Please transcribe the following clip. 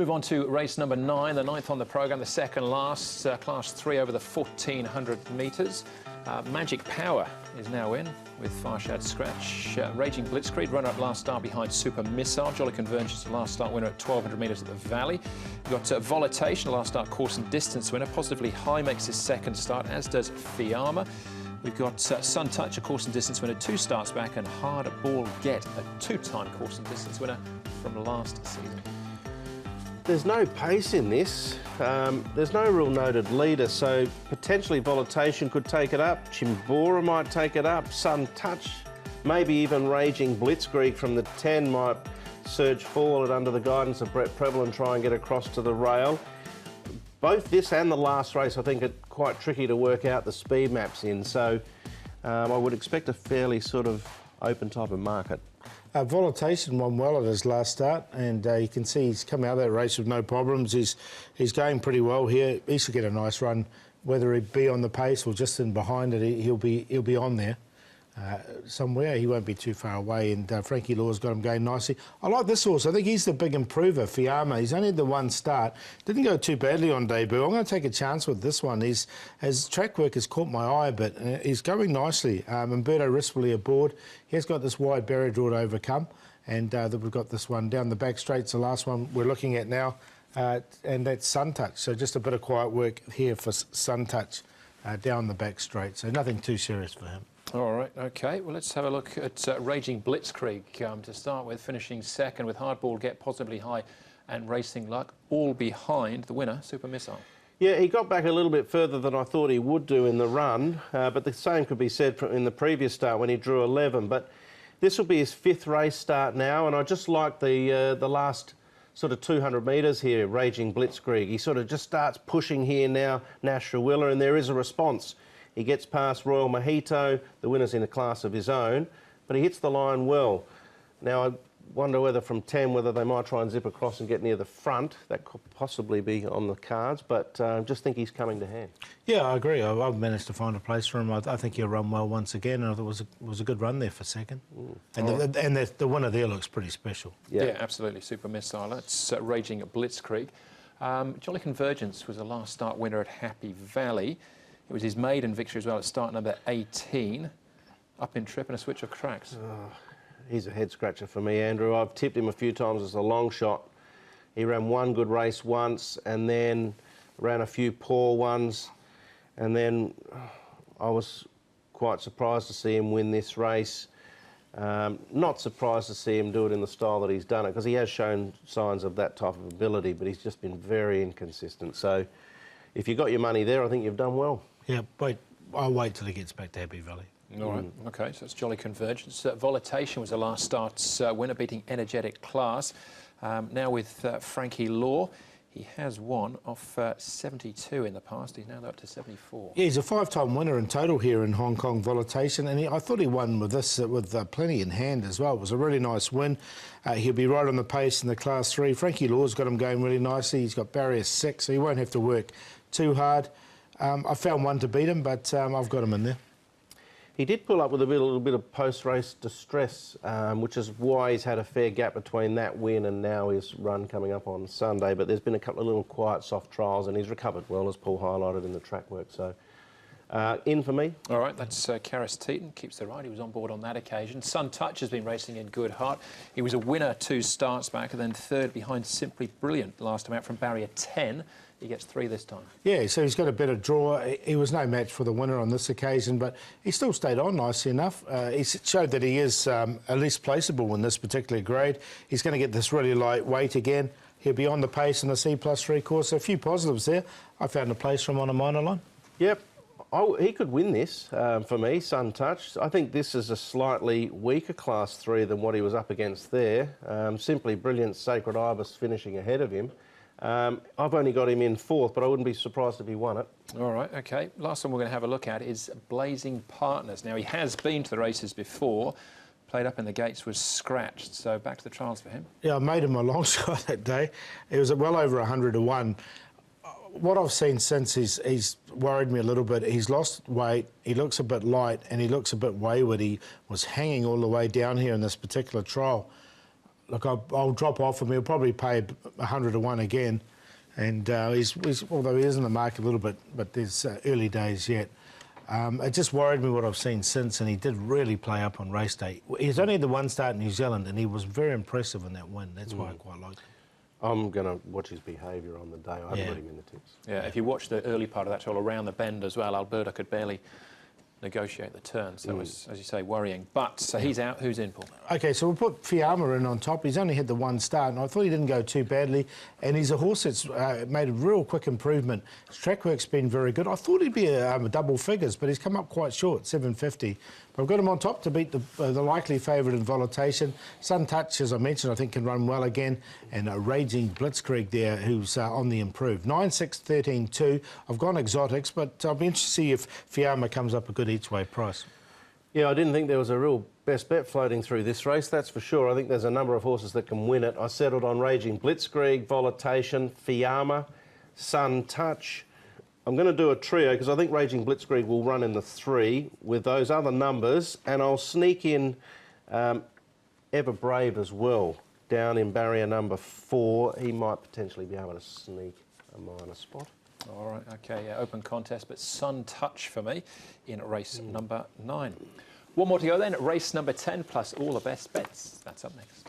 Move on to race number 9, the 9th on the programme, the second last, Class 3 over the 1,400 metres. Magic Power is now in with Farshad Scratch. Raging Blitzkrieg, runner-up last start behind Super Missile. Jolly Convergence, the last start winner at 1,200 metres at the Valley. We've got Volatation, last start course and distance winner. Positively High makes his second start, as does Fiamma. We've got Sun Touch, a course and distance winner, 2 starts back, and Hard Ball Get, a 2-time course and distance winner from last season. There's no pace in this. There's no real noted leader, so potentially Volatation could take it up. Chimbora might take it up. Sun Touch, maybe even Raging Blitzkrieg from the 10 might surge forward under the guidance of Brett Preble and try and get across to the rail. Both this and the last race, I think, are quite tricky to work out the speed maps in, so I would expect a fairly sort of open type of market. Volatation won well at his last start, and you can see he's come out of that race with no problems. He's going pretty well here. He should get a nice run, whether he be on the pace or just in behind it. He'll be on there somewhere. He won't be too far away, and Frankie Law's got him going nicely. I like this horse. I think he's the big improver, Fiamma. He's only had the one start. Didn't go too badly on debut. I'm going to take a chance with this one. His track work has caught my eye a bit. He's going nicely. Umberto Rispoli aboard. He's got this wide barrier draw to overcome, and we've got this one down the back straight. The last one we're looking at now, and that's Sun Touch. So just a bit of quiet work here for Sun Touch down the back straight. So nothing too serious for him. All right, OK. Well, let's have a look at Raging Blitzkrieg to start with, finishing second with Hardball Get, Possibly High and Racing Luck, all behind the winner, Super Missile. Yeah, he got back a little bit further than I thought he would do in the run, but the same could be said in the previous start when he drew 11. But this will be his 5th race start now, and I just like the last sort of 200 metres here, Raging Blitzkrieg. He sort of just starts pushing here now, Nash Rawiller, and there is a response. He gets past Royal Mojito, the winner's in a class of his own, but he hits the line well. Now, I wonder whether from 10, whether they might try and zip across and get near the front. That could possibly be on the cards, but just think he's coming to hand. Yeah, I agree. I've managed to find a place for him. I think he'll run well once again, and I thought it was a good run there for second. And the winner there looks pretty special. Yeah, absolutely. Super Missile. That's Raging Blitzkrieg. Jolly Convergence was the last start winner at Happy Valley. It was his maiden victory as well at start number 18. Up in trip and a switch of tracks. He's a head-scratcher for me, Andrew. I've tipped him a few times as a long shot. He ran one good race once and then ran a few poor ones. And then I was quite surprised to see him win this race. Not surprised to see him do it in the style that he's done it, because he has shown signs of that type of ability, but he's just been very inconsistent. So if you got your money there, I think you've done well. Yeah, I'll wait till he gets back to Happy Valley. All right, OK, so it's Jolly Convergence. Volatation was the last start's winner, beating Energetic Class. Now with Frankie Law, he has won off 72 in the past. He's now up to 74. Yeah, he's a 5-time winner in total here in Hong Kong Volatation, and I thought he won with this with plenty in hand as well. It was a really nice win. He'll be right on the pace in the Class 3. Frankie Law's got him going really nicely. He's got barrier 6, so he won't have to work too hard. I found one to beat him, but I've got him in there. He did pull up with a little bit of post-race distress, which is why he's had a fair gap between that win and now his run coming up on Sunday. But there's been a couple of little quiet, soft trials, and he's recovered well, as Paul highlighted in the track work. So, in for me. All right, that's Karis Teeton, keeps the ride. He was on board on that occasion. Sun Touch has been racing in good heart. He was a winner 2 starts back, and then 3rd behind Simply Brilliant last time out from barrier 10. He gets 3 this time. Yeah, so he's got a better draw. He was no match for the winner on this occasion, but he still stayed on nicely enough. He showed that he is at least placeable in this particular grade. He's going to get this really light weight again. He'll be on the pace in the C+3 course. So a few positives there. I found a place for him on a minor line. Yep. He could win this for me, Sun Touch. I think this is a slightly weaker Class 3 than what he was up against there. Simply Brilliant, Sacred Ibis finishing ahead of him. I've only got him in 4th, but I wouldn't be surprised if he won it. All right, OK. Last one we're going to have a look at is Blazing Partners. Now, he has been to the races before. Played up in the gates, was scratched. So back to the trials for him. Yeah, I made him a long shot that day. It was well over 100 to 1. What I've seen since, he's worried me a little bit. He's lost weight, he looks a bit light, and he looks a bit wayward. He was hanging all the way down here in this particular trial. look, I'll drop off him. He'll probably pay 100 to 1 again. And although he is in the market a little bit, but there's early days yet. It just worried me what I've seen since, and he did really play up on race day. He's only had the one start in New Zealand, and he was very impressive in that win. That's why I quite liked him. I'm going to watch his behaviour on the day. I haven't got him in the tips. Yeah, if you watch the early part of that all around the bend as well, Alberta could barely negotiate the turn, so it was, as you say, worrying. But so he's out. Who's in, Paul? Okay, so we'll put Fiamma in on top. He's only had the one start, and I thought he didn't go too badly. And he's a horse that's made a real quick improvement. His track work's been very good. I thought he'd be a double figures, but he's come up quite short, 750. But I've got him on top to beat the likely favourite in Volatation. Sun Touch, as I mentioned, I think can run well again. And a Raging Blitzkrieg there, who's on the improve. 9, 6, 13, 2. I've gone exotics, but I'll be interested to see if Fiamma comes up a good each-way price. Yeah, I didn't think there was a real best bet floating through this race, that's for sure. I think there's a number of horses that can win it. I settled on Raging Blitzkrieg, Volatation, Fiamma, Sun Touch. I'm going to do a trio because I think Raging Blitzkrieg will run in the 3 with those other numbers, and I'll sneak in Ever Brave as well, down in barrier number 4. He might potentially be able to sneak a minor spot. All right, OK, yeah, open contest, but Sun Touch for me in race number 9. One more to go then, race number 10, plus all the best bets. That's up next.